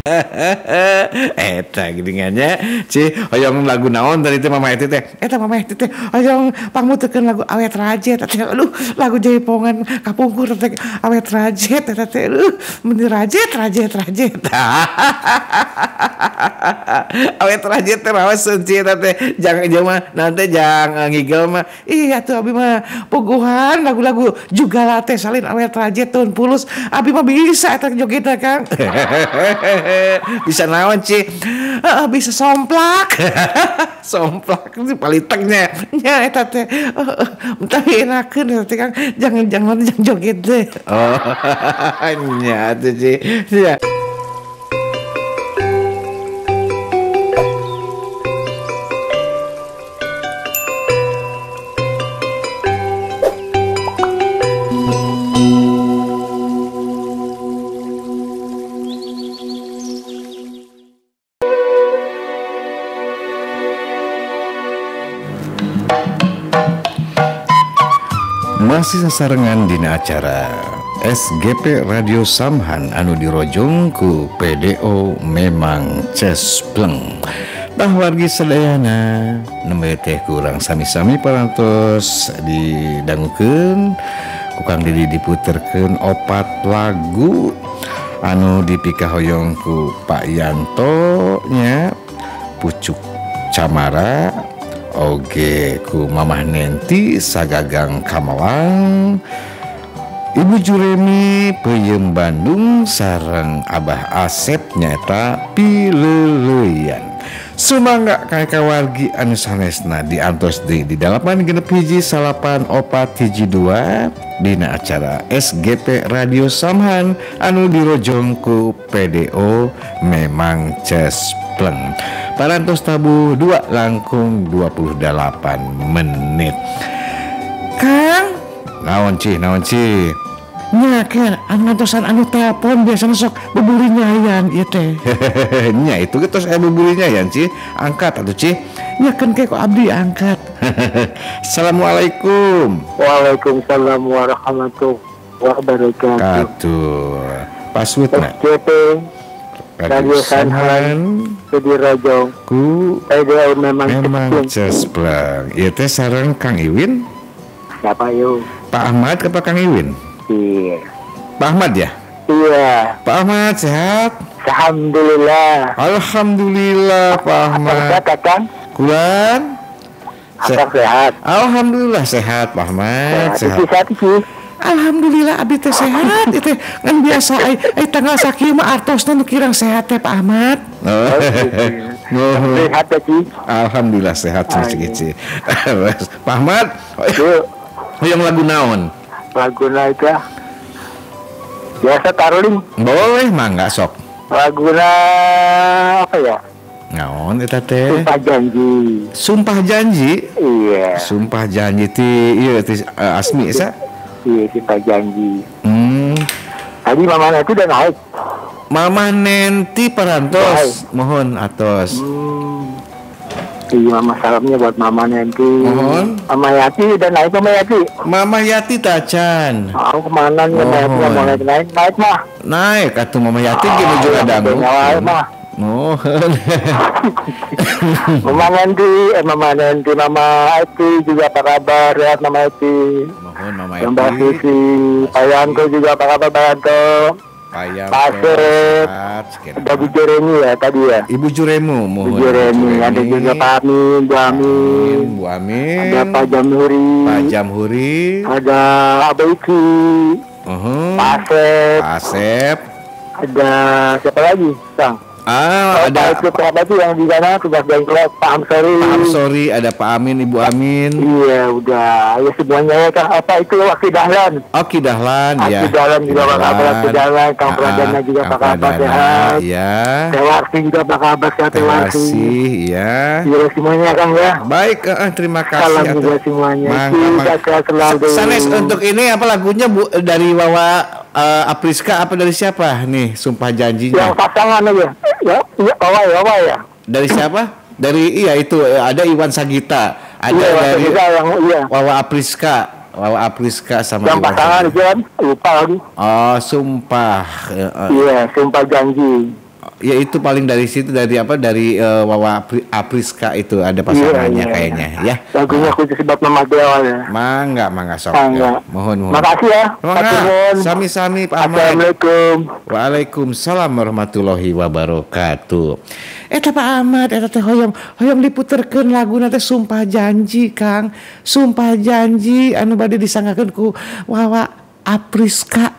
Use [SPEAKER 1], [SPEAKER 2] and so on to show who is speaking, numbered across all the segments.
[SPEAKER 1] Eta geuningannya hoyong lagu naon tadi teh Mama Eti teh. Eta Mama Eti teh hoyong pangmutekeun lagu awet rajet teh. Aduh, lagu Jaipongan kapungkur teh awet rajet eta teh. Meni rajet. Awet rajet teh raos seuncieun teh. Jangan mah nanti jangan ngigel mah. Ih atuh abi mah puguhan lagu-lagu juga teh salin awet rajet tahun pulus. Abi mah bisa eta joget Kang. Bisa naon bisa somplak. Somplak itu paliteknya nya eta teh tapi enakeun teh Kang jangan joget deh. Oh nya atuh ya. Masih sasarengan dina acara SGP Radio Samhan anu dirojong ku PDO memang cespleng. Tah wargi sadayana nembe teh kurang sami-sami parantos didangukeun ku Kang Didi diputerkeun opat lagu anu dipikahoyong ku Pak Yanto nya Pucuk Camara oge ku Mamah Nenti Sagagang Kamalang, Ibu Juremi Peuyeum Bandung sareng Abah Asep nyata Pileuleyan. Sumangga ka wargi anu sanesna diantos di 8:9-9-4-2 dina acara SGP Radio Samhan anu dirojong ku PDO memang cespleng. Parantos tabu 2 langkung 28 menit. Kang, naon ci? Nya kan ngantosan anu telepon biasanya sok beburi nyayan ieu teh. Nya itu geus aya beburi nyayan ci, angkat atuh ci. Nya kan kok abdi angkat. Assalamualaikum.
[SPEAKER 2] Waalaikumsalam warahmatullahi wabarakatuh.
[SPEAKER 1] Passwordna.
[SPEAKER 2] Radio Samhan dirojong
[SPEAKER 1] ku
[SPEAKER 2] PDO memang
[SPEAKER 1] cespleng. Ieu teh sareng Kang Iwin.
[SPEAKER 2] Siapa yuk?
[SPEAKER 1] Pak Ahmad ke Pak Kang Iwin?
[SPEAKER 2] Iya.
[SPEAKER 1] Pak Ahmad ya?
[SPEAKER 2] Iya.
[SPEAKER 1] Pak Ahmad sehat?
[SPEAKER 2] Alhamdulillah
[SPEAKER 1] Pak Ahmad.
[SPEAKER 2] Sehat Kang?
[SPEAKER 1] Kulan?
[SPEAKER 2] Sehat.
[SPEAKER 1] Alhamdulillah sehat Pak Ahmad.
[SPEAKER 2] Sehat.
[SPEAKER 1] Alhamdulillah abdi teh sehat itu kan biasa tanggal sakieu mah artosna nu kirang sehat teh Pak Ahmad.
[SPEAKER 2] Sehat teh.
[SPEAKER 1] Alhamdulillah sehat cicing. Pak Ahmad. Hoyong lagu naon?
[SPEAKER 2] Laguna itu biasa taruling.
[SPEAKER 1] Boleh mangga sok.
[SPEAKER 2] Laguna apa ya?
[SPEAKER 1] Naon eta teh?
[SPEAKER 2] Sumpah janji. Iya.
[SPEAKER 1] Sumpah janji ti ieu ti Asmi esa?
[SPEAKER 2] Iya, kita janji. Tadi Mama Nenti udah naik.
[SPEAKER 1] Mama Nenti parantos. Mohon atos.
[SPEAKER 2] Iya, Mama salamnya buat Mama Nenti.
[SPEAKER 1] Mohon.
[SPEAKER 2] Mama Yati udah naik, Mama Yati.
[SPEAKER 1] Mama Yati tacan.
[SPEAKER 2] Aku kemana nih Mama Yati mau naik mah.
[SPEAKER 1] Naik atuh Mama Yati gini juga dangu. Mohon.
[SPEAKER 2] Mama Nenti, Mama Yati juga apa kabar ya Mama Yati.
[SPEAKER 1] Mohon Mama Yati.
[SPEAKER 2] Mbak Sisi, Pak Yanto juga apa kabar Pak Yanto.
[SPEAKER 1] Pak
[SPEAKER 2] Asep, ada Bu Juremi ya tadi ya.
[SPEAKER 1] Ibu Juremu, mohon.
[SPEAKER 2] Bu Juremi, ada juga Pak Amin, Bu Amin. Ada Pak Jamhuri. Ada Abah Iki. Pak
[SPEAKER 1] Asep.
[SPEAKER 2] Ada siapa lagi, Kang?
[SPEAKER 1] Ada
[SPEAKER 2] itu apa tuh yang di sana tugas bengkel Pak Amsori,
[SPEAKER 1] ada Pak Amin, Ibu Amin.
[SPEAKER 2] Iya udah, ya semuanya ya Kang. Apa itu Aki Dahlan?
[SPEAKER 1] Aki Dahlan ya.
[SPEAKER 2] Aki Dahlan juga Pak kabar, Aki Dahlan, Kang Pradana juga Pak kabar sehat.
[SPEAKER 1] Iya.
[SPEAKER 2] Tewarsi juga Pak kabar sehat Tewarsi.
[SPEAKER 1] Iya.
[SPEAKER 2] Iya semuanya Kang ya.
[SPEAKER 1] Baik, terima kasih.
[SPEAKER 2] Salam juga semuanya. Sehat selalu.
[SPEAKER 1] Sanes untuk ini apa lagunya Bu dari Wawa Apriska apa dari siapa nih Sumpah Janjinya?
[SPEAKER 2] Yang pasangan aja. Ya, Wawa ya.
[SPEAKER 1] Dari siapa? Dari itu ada Iwan Sagita, ada dari Wawa Apriska sama
[SPEAKER 2] yang
[SPEAKER 1] Iwan
[SPEAKER 2] pasangan itu kan lupa lagi.
[SPEAKER 1] Oh, Sumpah.
[SPEAKER 2] Iya, Sumpah Janji.
[SPEAKER 1] Ya itu paling dari situ dari Wawa Apriska itu ada pasangannya kayaknya ya.
[SPEAKER 2] Lagunya khusus buat Mama Dewa ya.
[SPEAKER 1] Mangga sok. Ya. Mohon.
[SPEAKER 2] Makasih ya.
[SPEAKER 1] Sami-sami Pak Ahmad.
[SPEAKER 2] Assalamualaikum.
[SPEAKER 1] Waalaikumsalam warahmatullahi wabarakatuh. Pak Ahmad teh hoyong diputerkeun laguna teh Sumpah Janji Kang. Sumpah Janji anu bade disangakeun ku Wawa Apriska.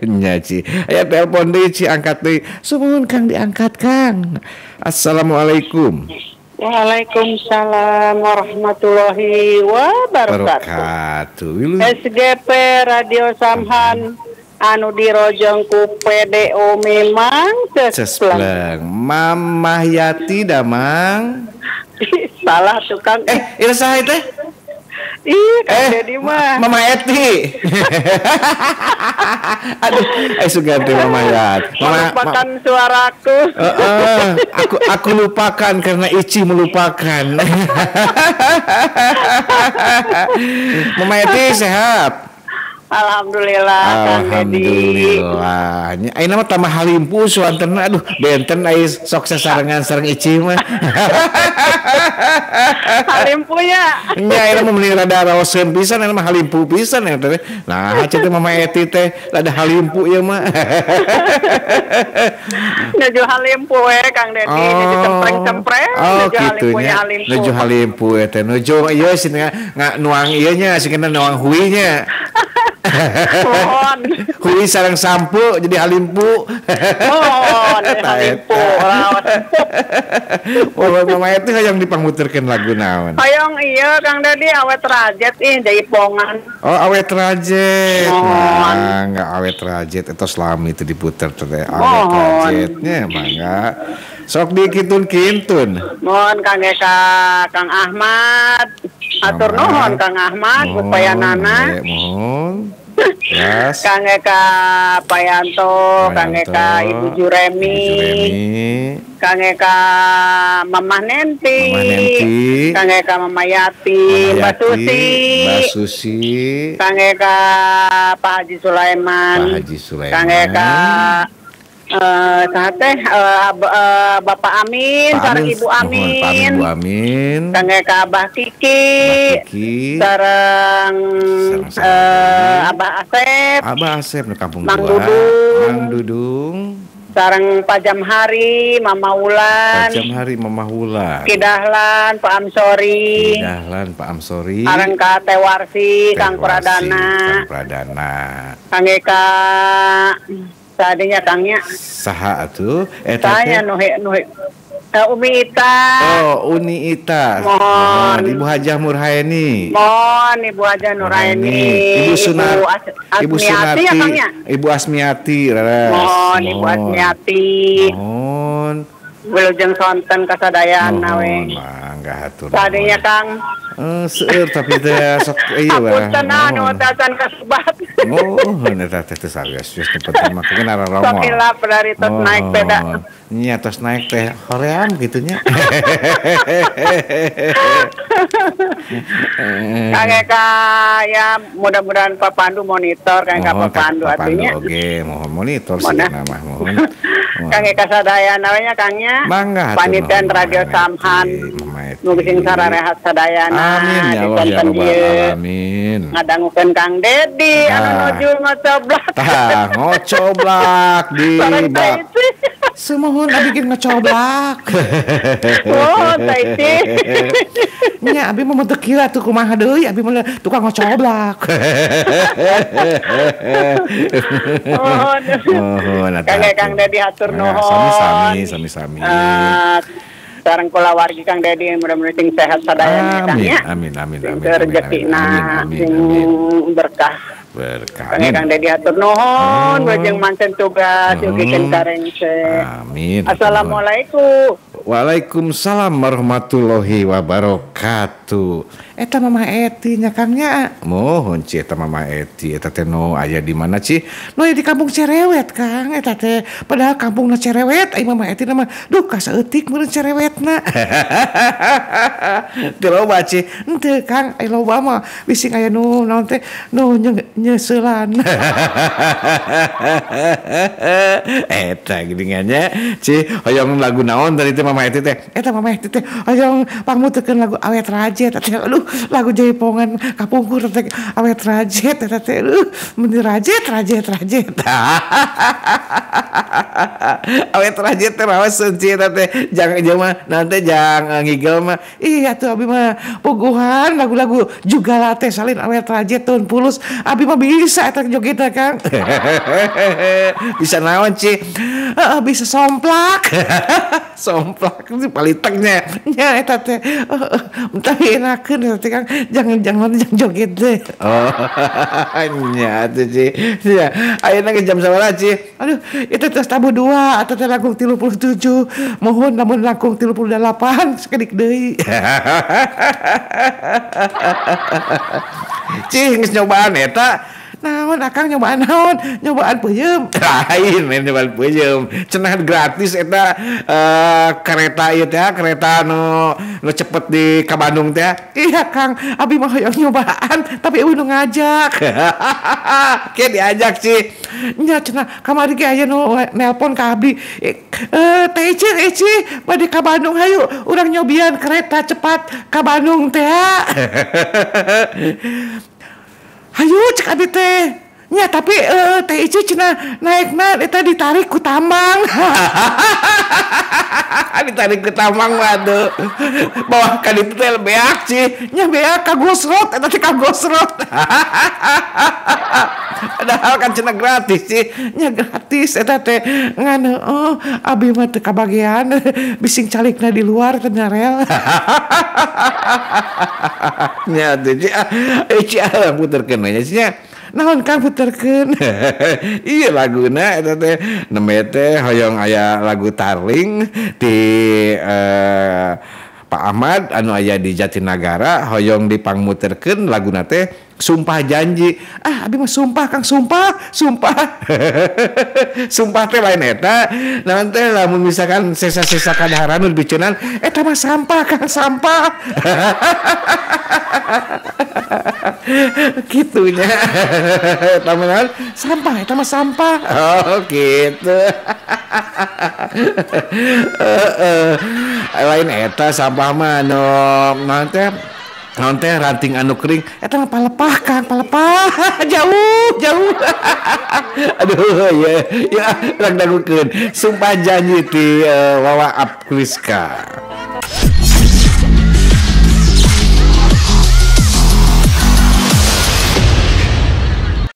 [SPEAKER 1] Nyaci. Aya telepon deui Ci, angkat deui. Sumohun Kang, diangkat Kang. Assalamualaikum.
[SPEAKER 3] Waalaikumsalam warahmatullahi wabarakatuh. SGP Radio Samhan anu dirojong ku PDO memang cespleng.
[SPEAKER 1] Mamah Yati damang.
[SPEAKER 3] Salah tukang.
[SPEAKER 1] Ira saha teh?
[SPEAKER 3] Jadi mah
[SPEAKER 1] Mama Eti. Aduh, suganti Mama Yati.
[SPEAKER 3] Melupakan suaraku.
[SPEAKER 1] Aku lupakan karena Ici melupakan. Mama Eti sehat.
[SPEAKER 3] Alhamdulillah.
[SPEAKER 1] Alhamdulillah. Ayeuna mah tambah halimpu suanterna. Aduh, benten aya sok sasarengan sareng Ici mah.
[SPEAKER 3] Halimpunya.
[SPEAKER 1] Nya ayeuna mah meuli rada raoskeun pisan, ayeuna mah halimpu pisan ya teh. Nah, cenah Mama Eti teh rada halimpu ieu mah.
[SPEAKER 3] Nuju halimpu we Kang Dedi, nuju cempreng-cempreng, nuju halimpunya halimpu.
[SPEAKER 1] Nuju halimpu teh. Nuju ieu cenah nuang ieu nya singkatna nuang huinya.
[SPEAKER 3] Mohon.
[SPEAKER 1] Hui sareng sampo jadi halimpu.
[SPEAKER 3] Mohon halimpu.
[SPEAKER 1] Mama itu yang dipangmuterkeun lagu naon?
[SPEAKER 3] Hayong ieu Kang Dedi awet rajet jaipongan.
[SPEAKER 1] Oh, awet rajet. Nah, enggak awet rajet eta selami itu diputer teh awet rajetnya mangga. Sok dikitun kintun.
[SPEAKER 3] Mohon Kang Ahmad. Atur nuhun Kang Ahmad upaya nana.
[SPEAKER 1] Mohon. Yes.
[SPEAKER 3] Kang Eka Payanto, Kang Eka Ibu Juremi, Kang Eka Mamah Nenti, Kang Eka Mama Yati, Mbak Susi, Kang Eka Pak Haji Sulaiman, Kang Eka Bapak Amin, sareng Ibu Amin, Kang Eka Abah Kiki, sareng Abah
[SPEAKER 1] Asep di kampung
[SPEAKER 3] Mang
[SPEAKER 1] Dudung,
[SPEAKER 3] sareng Pak Jamhari, Mama Wulan, Kidahlan Pak Amsori, sareng Kak Tewarsi, Kang Pradana, Kang Eka Sadenya Kangnya
[SPEAKER 1] saha atuh
[SPEAKER 3] saya nuhe Umi Ita.
[SPEAKER 1] Oh, Uni Ita. Mohon Ibu Hajah Nurhaini.
[SPEAKER 3] Mohon Ibu Hajah Nurhaini.
[SPEAKER 1] Ibu Sunati
[SPEAKER 3] ya Kangnya.
[SPEAKER 1] Ibu Asmiati.
[SPEAKER 3] Mohon Ibu Asmiati.
[SPEAKER 1] Mohon.
[SPEAKER 3] Wilujeng sonten kasadayaan nawe.
[SPEAKER 1] Mangga hatur.
[SPEAKER 3] Sadenya Kang.
[SPEAKER 1] Seueur tapi teh sok ieu
[SPEAKER 3] bae. Apunten anu tasan kasebat.
[SPEAKER 1] Oh, eta teh sageus penting mah keun ararongol.
[SPEAKER 3] Sakila dari tos naik peda.
[SPEAKER 1] Nya tos naik teh hoream kitu nya.
[SPEAKER 3] Kang Eka ya mudah-mudahan Pak Pandu monitor Kang Eka Pak Pandu artinya.
[SPEAKER 1] Oke, mohon monitor sih nama mohon.
[SPEAKER 3] Kang Eka sadaya namanya Kangnya. Panitia Radio Samhan. Nugising sararehat sadayana.
[SPEAKER 1] Amin ya Allah ya Rabbal alamin.
[SPEAKER 3] Ngadangukeun Kang Dedi anu nuju ngocoblak.
[SPEAKER 1] Tah, ngocoblak di bak. Semohon abi bikin ngocoblak.
[SPEAKER 3] Oh, taiti.
[SPEAKER 1] Nya abi mah teu kira tuh kumaha deui abi mah tukang ngocoblak.
[SPEAKER 3] Mohon. Kang Dedi hatur nuhun.
[SPEAKER 1] Sami-sami.
[SPEAKER 3] Sareng kula wargi Kang Dedi mudah-mudahan sing sehat sadayana Kangnya.
[SPEAKER 1] Amin.
[SPEAKER 3] Rezekina sing berkah. Kang Dedi hatur nuhun wilujeng manten tugas yukikeun karengse.
[SPEAKER 1] Amin.
[SPEAKER 3] Assalamualaikum.
[SPEAKER 1] Waalaikumsalam warahmatullahi wabarakatuh. Eta Mama Eti nya Kangnya. Mohon Ci eta Mama Eti eta teh no aya di mana Ci? No di kampung Cerewet Kang eta teh. Padahal kampungna Cerewet ai Mama Eti nama duh kasaeutik meureun Cerewetna. Teu loba Ci. Henteu Kang ai loba mah bising aya nu naon teh nu nyeselan. Eta geuningannya ci hoyong lagu naon tadi teh Mama Eti teh. Eta Mama Eti teh hoyong pangmuterkeun lagu awet rajet. Aduh lagu jaipongan kapungkur teh awet rajet eta teh. Bener rajet. Awet rajet teh raos ci eta teh. Jangan nanti jangan ngigel mah. Iya tuh abi mah puguhan lagu-lagu juga lah teh salin awet rajet tahun pulus. Abi mah bisa eta joget Kang. Bisa naon ci? Bisa somplak. Somplak itu paliteknya. Nya eta teh. Tapi enakeun eta teh Kang. Jangan joget deh. Oh. Nya atuh ci. Ya, ayeuna ge jam sabaraha ci? Aduh, itu tos tabu 2 atau teh langkung 37. Mohon namun langkung 38 sakedik deui. Ci geus nyobaan eta. Naon akang nyobaan naon? Nyobaan peuyeum. Lain men nyobaan peuyeum. Cenah gratis eta kereta ieu teh, kereta nu cepet di ka Bandung teh. Iya Kang, abi mah hoyong nyobaan tapi eueuh nu ngajak. Ke diajak sih. Nya cenah kamari ge aya nu nelpon ka abdi. Teh Eci bade ka Bandung hayu, urang nyobian kereta cepat ka Bandung teh. Hayu cek abi teh. Nya tapi teh Ici cenah naikna eta ditarik ku tambang. Ditarik ku tambang waduh. Bawah ka ditu teh beak sih. Nya beak ka gosrot eta teh ka gosrot. Padahal kan cenah gratis sih. Nya gratis eta teh ngan abi mah teu kabagean bising calikna di luar teh rel. Nya teh Ici puterkeun nya nya. Naon Kang puterkeun? Iya laguna eta teh nembe teh hoyong aya lagu Tarling di Pak Ahmad anu aya di Jatinagara hoyong dipangmuterkeun laguna teh Sumpah Janji. Abi mah sumpah Kang, sumpah. Sumpah teh lain eta. Naon teh lamun misalkan sesa-sesa kadaharan nu dibicunan eta mah sampah Kang, sampah. Gitunya. Tamanan sampah eta mah sampah. Oh gitu. Lain eta sampah mah naon teh ranting anu kering eta mah palepah Kang, palepah. Jauh. Aduh ya rada dagukeun Sumpah Janji ti Wawa Apkriska.